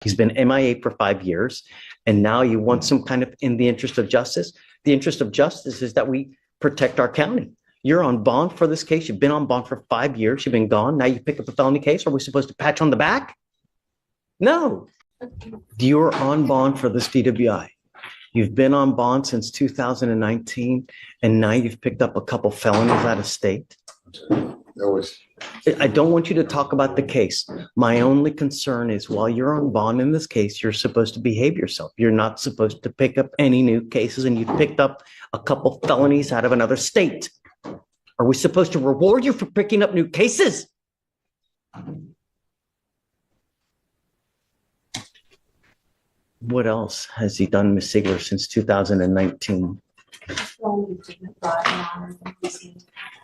He's been MIA for 5 years, and now you want some kind of in the interest of justice. The interest of justice is that we protect our county. You're on bond for this case. You've been on bond for 5 years. You've been gone. Now you pick up a felony case. Are we supposed to pat you on the back? No. You're on bond for this DWI. You've been on bond since 2019, and now you've picked up a couple felonies out of state. I don't want you to talk about the case. My only concern is while you're on bond in this case, you're supposed to behave yourself. You're not supposed to pick up any new cases, and you've picked up a couple felonies out of another state. Are we supposed to reward you for picking up new cases? What else has he done, Ms. Ziegler, since 2019?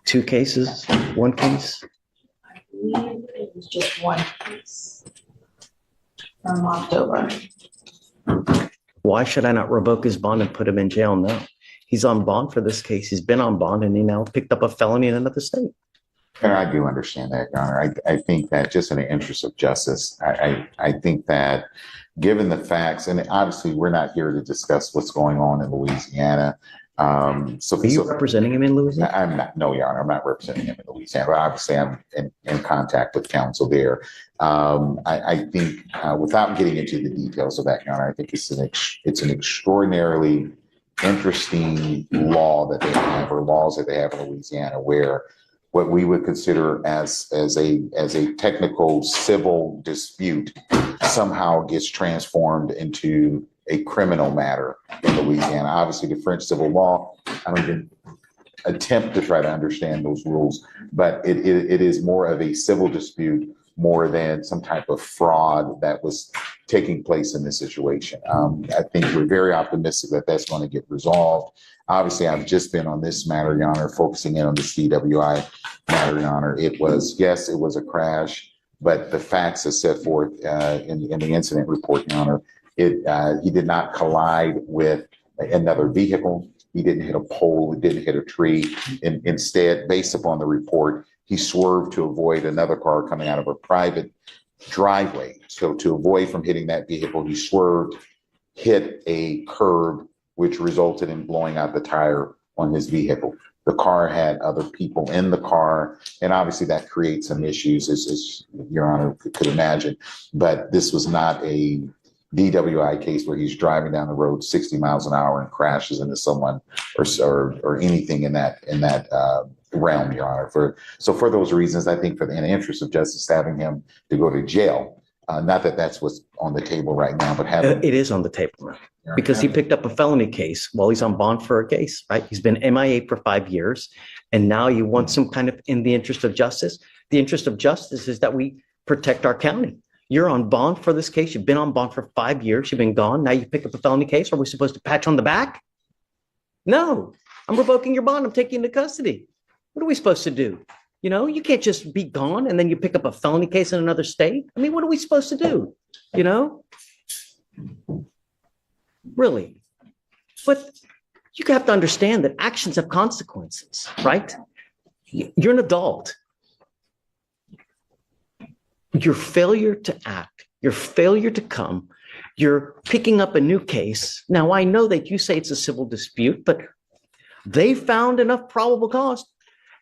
2 cases? 1 case? I believe it was just 1 case from October. Why should I not revoke his bond and put him in jail now? He's on bond for this case. He's been on bond, and he now picked up a felony in another state. And I do understand that, Your Honor. I think that just in the interest of justice, I think that given the facts, and obviously we're not here to discuss what's going on in Louisiana. Are you representing him in Louisiana? I'm not. No, Your Honor, I'm not representing him in Louisiana. But obviously, I'm in contact with counsel there. I think, without getting into the details of that, Your Honor, I think it's an extraordinarily interesting law that they have, or laws that they have in Louisiana, where what we would consider as a technical civil dispute somehow gets transformed into a criminal matter in Louisiana. Obviously, the French civil law, I don't even attempt to try to understand those rules, but it is more of a civil dispute more than some type of fraud that was taking place in this situation. I think we're very optimistic that that's going to get resolved. Obviously, I've just been on this matter, Your Honor, focusing in on the DWI matter, Your Honor. Yes, it was a crash, but the facts as set forth in the incident report, Your Honor, he did not collide with another vehicle. He didn't hit a pole. He didn't hit a tree. Instead, based upon the report, he swerved to avoid another car coming out of a private driveway. So to avoid from hitting that vehicle, he swerved, hit a curb, which resulted in blowing out the tire on his vehicle. The car had other people in the car, and obviously that creates some issues, as Your Honor could imagine. But this was not a DWI case where he's driving down the road 60 miles an hour and crashes into someone or anything in that realm, Your Honor. For those reasons, I think in the interest of justice, having him to go to jail, not that that's what's on the table right now, but having it is on the table now, because he picked up a felony case while he's on bond for a case, right? He's been MIA for 5 years, and now you want some kind of in the interest of justice. The interest of justice is that we protect our county. You're on bond for this case. You've been on bond for 5 years. You've been gone. Now you pick up a felony case. Are we supposed to pat you on the back? No, I'm revoking your bond. I'm taking you into custody. What are we supposed to do? You know, you can't just be gone and then you pick up a felony case in another state. I mean, what are we supposed to do? You know, really. But you have to understand that actions have consequences, right? You're an adult. Your failure to act, your failure to come, you're picking up a new case. Now, I know that you say it's a civil dispute, but they found enough probable cause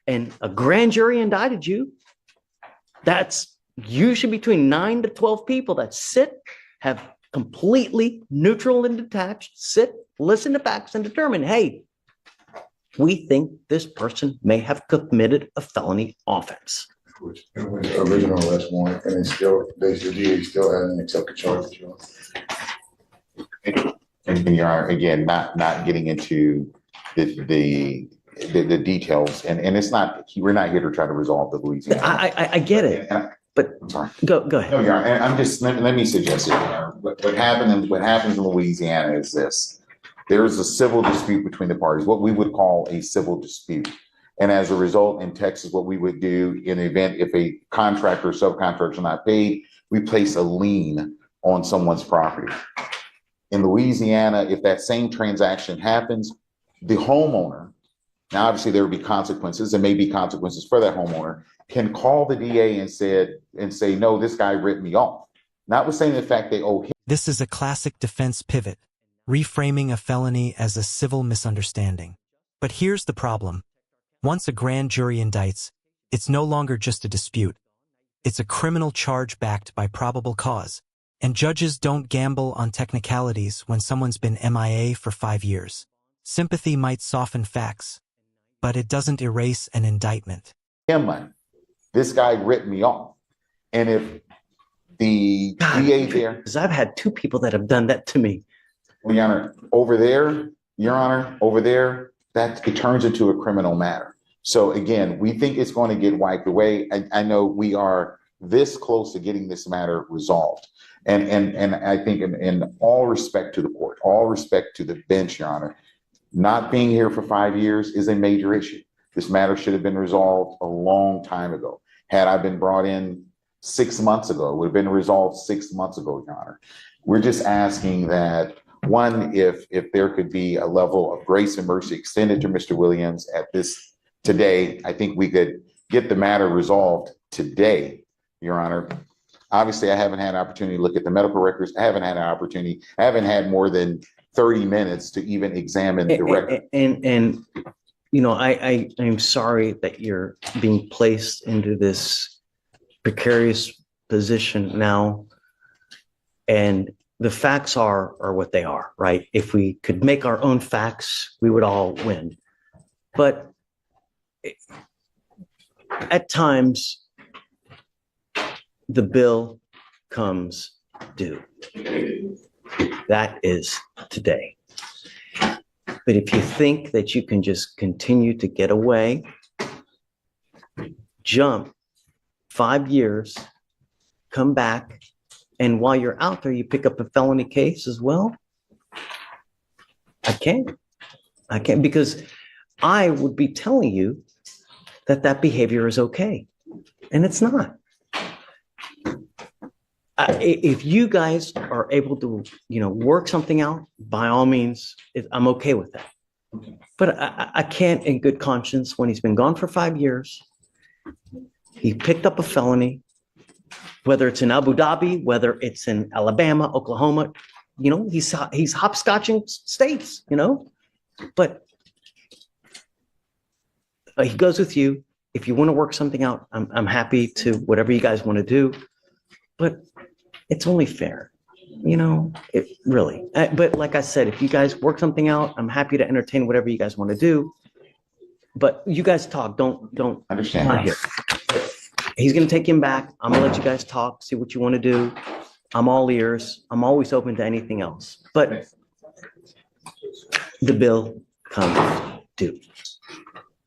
and a grand jury indicted you. That's usually between 9 to 12 people that sit, have completely neutral and detached, sit, listen to facts and determine, hey, we think this person may have committed a felony offense. Which it was original arrest warrant, and the DA still hasn't accepted charges. And Your Honor, again, not getting into the details, and it's not, we're not here to try to resolve the Louisiana. I get it, but I'm sorry. Go ahead. No, Your Honor, and I'm just let me suggest it, Your Honor. What happens in Louisiana is this: there is a civil dispute between the parties, what we would call a civil dispute. And as a result, in Texas, what we would do in the event if a contractor or subcontractor is not paid, we place a lien on someone's property. In Louisiana, if that same transaction happens, the homeowner, now obviously there would be consequences, there may be consequences for that homeowner, can call the DA and say, no, this guy ripped me off. notwithstanding the fact they owe him. This is a classic defense pivot, reframing a felony as a civil misunderstanding. But here's the problem. Once a grand jury indicts, it's no longer just a dispute. It's a criminal charge backed by probable cause. And judges don't gamble on technicalities when someone's been MIA for 5 years. Sympathy might soften facts, but it doesn't erase an indictment. Him money. This guy ripped me off. And if the DA there, Because I've had 2 people that have done that to me. Your Honor, over there, Your Honor, over there, that it turns into a criminal matter. So again, we think it's going to get wiped away. I know we are this close to getting this matter resolved. And I think in all respect to the court, all respect to the bench, Your Honor, not being here for 5 years is a major issue. This matter should have been resolved a long time ago. Had I been brought in 6 months ago, it would have been resolved 6 months ago, Your Honor. We're just asking that, one, if there could be a level of grace and mercy extended to Mr. Williams at this today, I think we could get the matter resolved today, Your Honor. Obviously, I haven't had an opportunity to look at the medical records. I haven't had an opportunity. I haven't had more than 30 minutes to even examine the record. And you know, I'm sorry that you're being placed into this precarious position now. And the facts are what they are, right? If we could make our own facts, we would all win. But at times, the bill comes due. That is today. But if you think that you can just continue to get away, jump 5 years, come back, and while you're out there, you pick up a felony case as well, I can't because I would be telling you that behavior is okay, and it's not. If you guys are able to, work something out, by all means, I'm okay with that. But I can't in good conscience when he's been gone for 5 years. He picked up a felony, whether it's in Abu Dhabi, whether it's in Alabama, Oklahoma, he's hopscotching states, but he goes with you. If you want to work something out, I'm happy to whatever you guys want to do, but it's only fair, it really. But like I said, if you guys work something out, I'm happy to entertain whatever you guys want to do. But you guys talk. Don't Understand. Not here. He's going to take him back. I'm going to let you guys talk, see what you want to do. I'm all ears. I'm always open to anything else. But the bill comes due.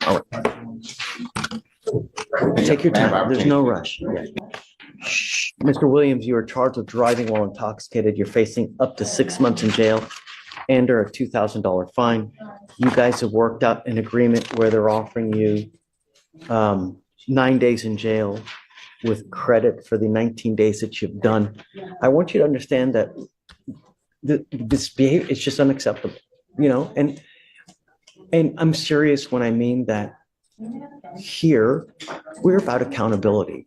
All right. Take your time. There's no rush. Shh. Mr. Williams, you are charged with driving while intoxicated. You're facing up to 6 months in jail and or a $2,000 fine. You guys have worked out an agreement where they're offering you 9 days in jail with credit for the 19 days that you've done. I want you to understand that this behavior is just unacceptable, and I'm serious when I mean that here we're about accountability.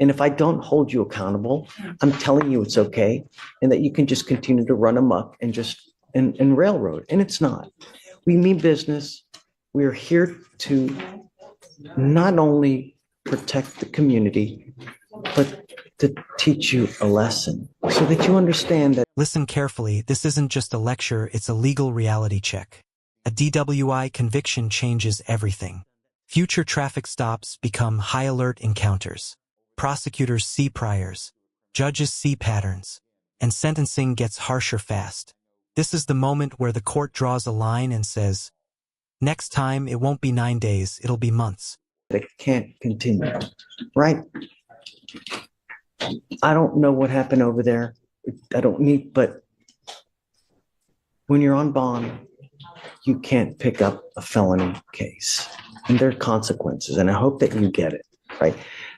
And if I don't hold you accountable, I'm telling you it's okay and that you can just continue to run amok and just and railroad. And it's not. We mean business. We are here to not only protect the community, but to teach you a lesson so that you understand that. Listen carefully. This isn't just a lecture. It's a legal reality check. A DWI conviction changes everything. Future traffic stops become high alert encounters. Prosecutors see priors. Judges see patterns. And sentencing gets harsher fast. This is the moment where the court draws a line and says, next time it won't be 9 days, it'll be months. It can't continue, right? I don't know what happened over there. But when you're on bond, you can't pick up a felony case. And there are consequences, and I hope that you get it, right?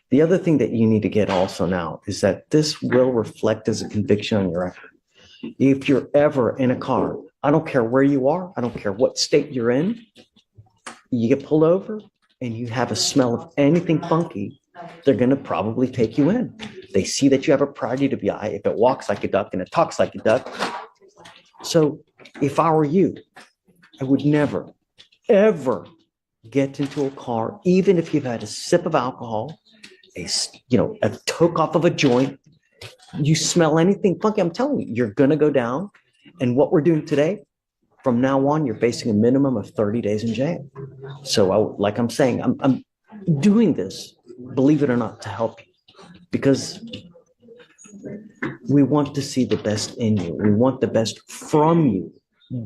The other thing that you need to get also now is that this will reflect as a conviction on your record. If you're ever in a car, I don't care where you are, I don't care what state you're in, you get pulled over and you have a smell of anything funky, they're going to probably take you in. They see that you have a prior DWI, if it walks like a duck and it talks like a duck. So if I were you, I would never, ever get into a car, even if you've had a sip of alcohol, a toke off of a joint, you smell anything funky, I'm telling you, you're going to go down. And what we're doing today, from now on, you're facing a minimum of 30 days in jail. So like I'm saying, I'm doing this, believe it or not, to help you, because we want to see the best in you. We want the best from you.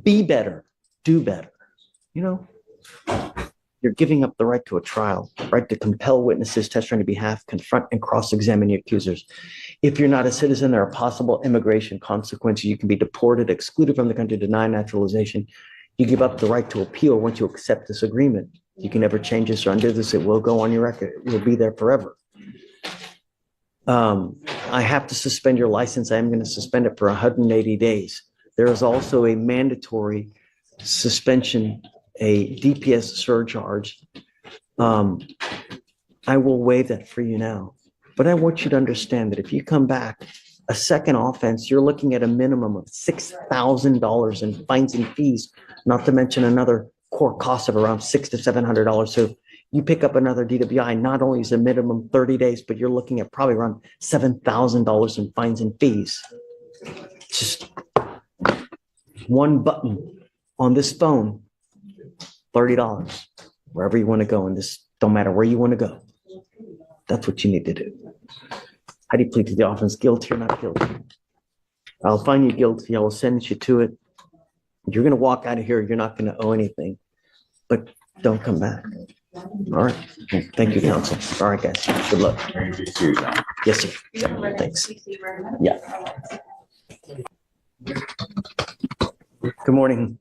Be better, do better. You're giving up the right to a trial, right to compel witnesses, testify on your behalf, confront and cross-examine your accusers. If you're not a citizen, there are possible immigration consequences. You can be deported, excluded from the country, denied naturalization. You give up the right to appeal once you accept this agreement. You can never change this or undo this. It will go on your record. It will be there forever. I have to suspend your license. I am going to suspend it for 180 days. There is also a mandatory suspension, a DPS surcharge. I will waive that for you now. But I want you to understand that if you come back a second offense, you're looking at a minimum of $6,000 in fines and fees, not to mention another court cost of around $600 to $700. So you pick up another DWI, not only is a minimum 30 days, but you're looking at probably around $7,000 in fines and fees. Just one button on this phone, $30, wherever you want to go. And this don't matter where you want to go. That's what you need to do. How do you plead to the offense? Guilty or not guilty? I'll find you guilty. I will sentence you to it. You're going to walk out of here. You're not going to owe anything, but don't come back. All right. Thank you, counsel. All right, guys. Good luck. Yes, sir. Yeah, thanks. Yeah. Good morning.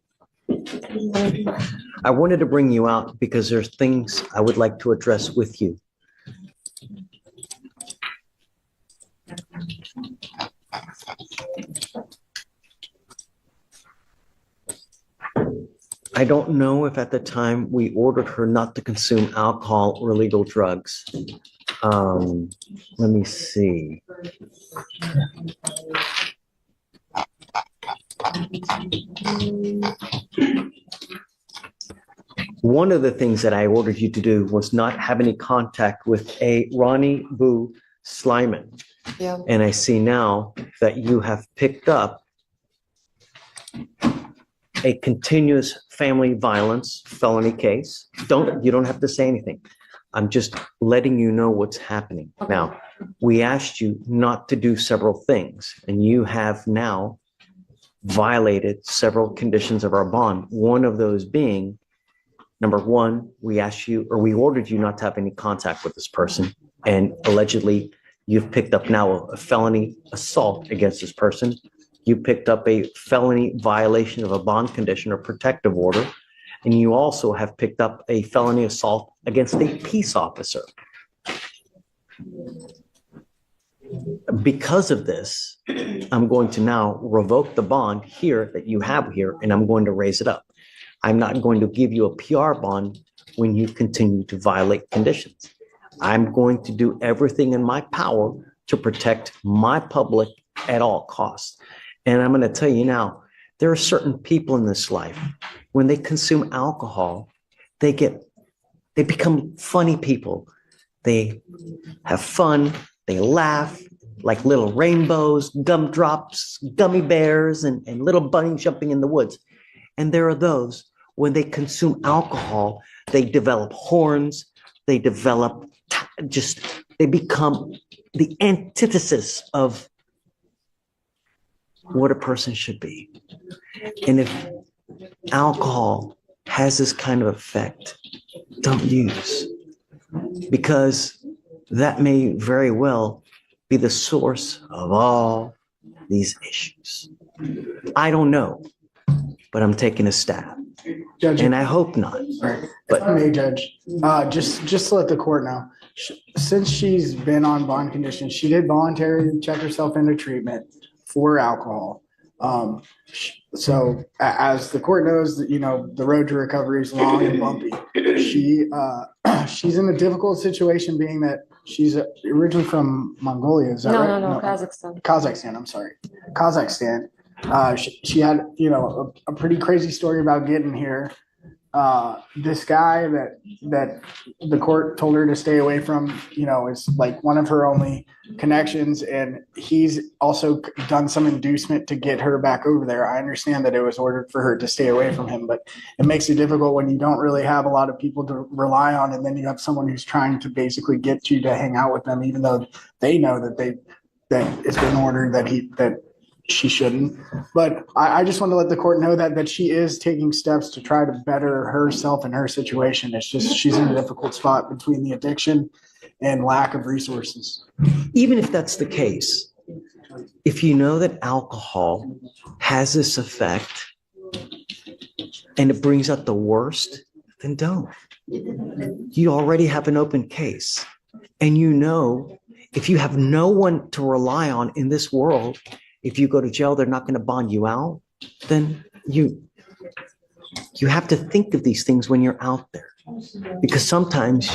I wanted to bring you out because there's things I would like to address with you. I don't know if at the time we ordered her not to consume alcohol or illegal drugs. Let me see. One of the things that I ordered you to do was not have any contact with a Ronnie Boo Slyman. Yeah. And I see now that you have picked up a continuous family violence felony case. You don't have to say anything. I'm just letting you know what's happening. Okay. Now, we asked you not to do several things, and you have now violated several conditions of our bond. One of those being, number one, we ordered you not to have any contact with this person, and allegedly you've picked up now a felony assault against this person. You picked up a felony violation of a bond condition or protective order, and you also have picked up a felony assault against a peace officer. Because of this, I'm going to now revoke the bond here that you have here, and I'm going to raise it up. I'm not going to give you a PR bond when you continue to violate conditions. I'm going to do everything in my power to protect my public at all costs. And I'm going to tell you now, there are certain people in this life, when they consume alcohol, they become funny people. They have fun, they laugh like little rainbows, gumdrops, gummy bears, and little bunnies jumping in the woods. And there are those, when they consume alcohol, they develop horns, they become the antithesis of what a person should be. And if alcohol has this kind of effect, don't use, because that may very well be the source of all these issues. I don't know, but I'm taking a stab. Judge, And I hope not. if But I may, Judge, just to let the court know, since she's been on bond conditions, she did voluntarily check herself into treatment for alcohol. So as the court knows, that the road to recovery is long and bumpy. She's in a difficult situation, being that she's originally from Mongolia. Is that right? No, Kazakhstan. Kazakhstan. I'm sorry, Kazakhstan. She had a pretty crazy story about getting here. This guy that the court told her to stay away from, is like one of her only connections, and he's also done some inducement to get her back over there. I understand that it was ordered for her to stay away from him, but it makes it difficult when you don't really have a lot of people to rely on, and then you have someone who's trying to basically get you to hang out with them, even though they know that it's been ordered that she shouldn't. But I just want to let the court know that she is taking steps to try to better herself and her situation. It's just she's in a difficult spot between the addiction and lack of resources. Even if that's the case, if you know that alcohol has this effect and it brings out the worst, then don't. You already have an open case. And if you have no one to rely on in this world, if you go to jail, they're not going to bond you out, then you have to think of these things when you're out there. Because sometimes,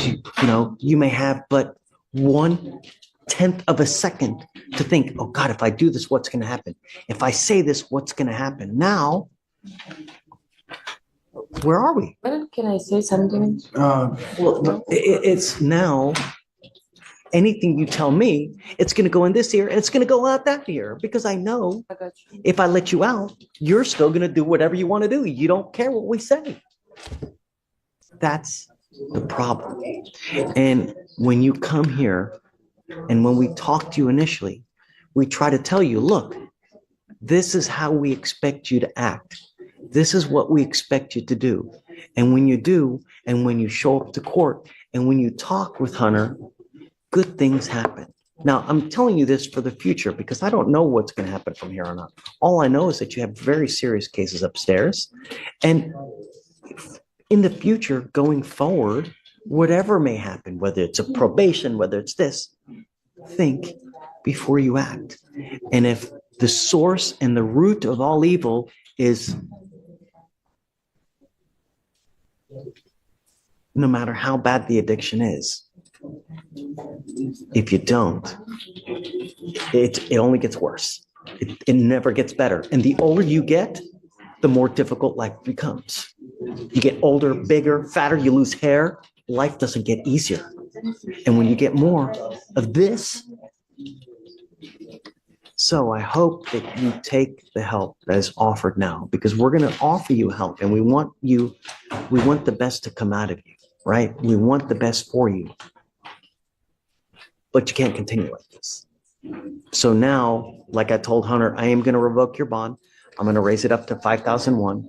you may have but 1/10 of a second to think, oh God, if I do this, what's going to happen? If I say this, what's going to happen? Now, where are we? Can I say something? Well, it's now, anything you tell me, it's going to go in this ear and it's going to go out that ear, because I know I got you. if I let you out, you're still going to do whatever you want to do. You don't care what we say. That's the problem. And when you come here and when we talk to you initially, we try to tell you, look, this is how we expect you to act. This is what we expect you to do. And when you do, and when you show up to court, and when you talk with Hunter, good things happen. Now, I'm telling you this for the future because I don't know what's going to happen from here on out. All I know is that you have very serious cases upstairs. And in the future, going forward, whatever may happen, whether it's a probation, whether it's this, think before you act. And if the source and the root of all evil is, no matter how bad the addiction is, if you don't, it only gets worse. It never gets better. And the older you get, the more difficult life becomes. You get older, bigger, fatter, you lose hair. Life doesn't get easier. And when you get more of this, so I hope that you take the help that is offered now, because we're going to offer you help, and we want the best to come out of you, right? We want the best for you. But you can't continue like this. So now, like I told Hunter, I am going to revoke your bond. I'm going to raise it up to $5,001.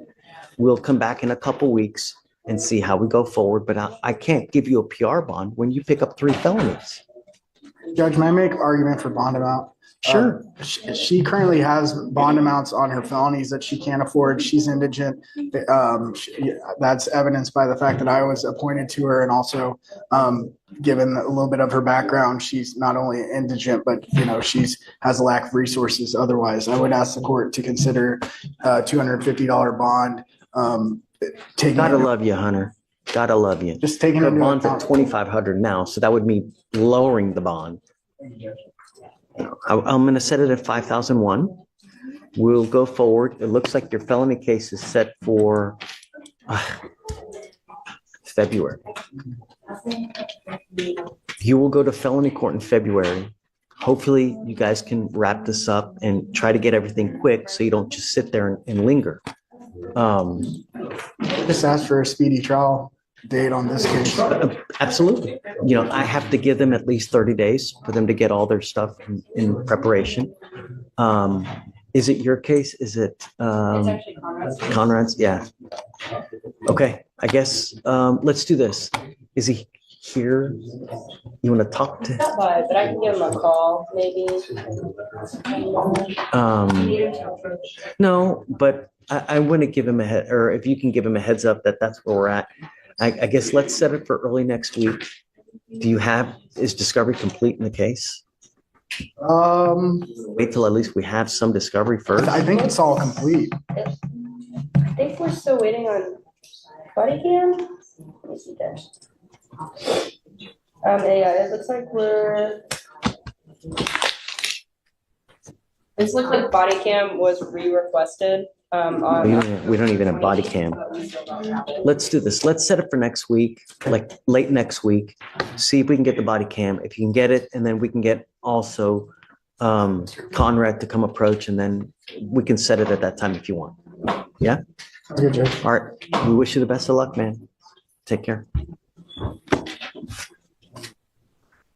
We'll come back in a couple weeks and see how we go forward. But I can't give you a PR bond when you pick up 3 felonies. Judge, may I make argument for bond amount? Sure. She currently has bond amounts on her felonies that she can't afford. She's indigent. That's evidenced by the fact that I was appointed to her, and also given a little bit of her background, she's not only indigent, but she's has a lack of resources. Otherwise, I would ask the court to consider $250 bond. Gotta love you, Hunter. Gotta love you. Just taking the into bond's at account. $2,500 now, so that would mean lowering the bond. I'm going to set it at $5,001. We'll go forward. It looks like your felony case is set for February. You will go to felony court in February. Hopefully, you guys can wrap this up and try to get everything quick so you don't just sit there and linger. Just ask for a speedy trial date on this case. Absolutely. I have to give them at least 30 days for them to get all their stuff in preparation. Is it your case? Is it It's actually Conrad's. Conrad's? Yeah. Okay. I guess let's do this. Is he here? You want to talk to him? Not by, but I can give him a call, maybe. No, but I want to give him a head, or if you can give him a heads up that's where we're at. I guess let's set it for early next week. Is discovery complete in the case? Wait till at least we have some discovery first. I think it's all complete. I think we're still waiting on body cam. Let me see that. Yeah, it looks like this looks like body cam was re-requested, We don't even have body cam. Let's do this. Let's set it for next week, like late next week. See if we can get the body cam. If you can get it, and then we can get also Conrad to come approach, and then we can set it at that time if you want. Yeah? Sounds good, Judge. All right. We wish you the best of luck, man. Take care.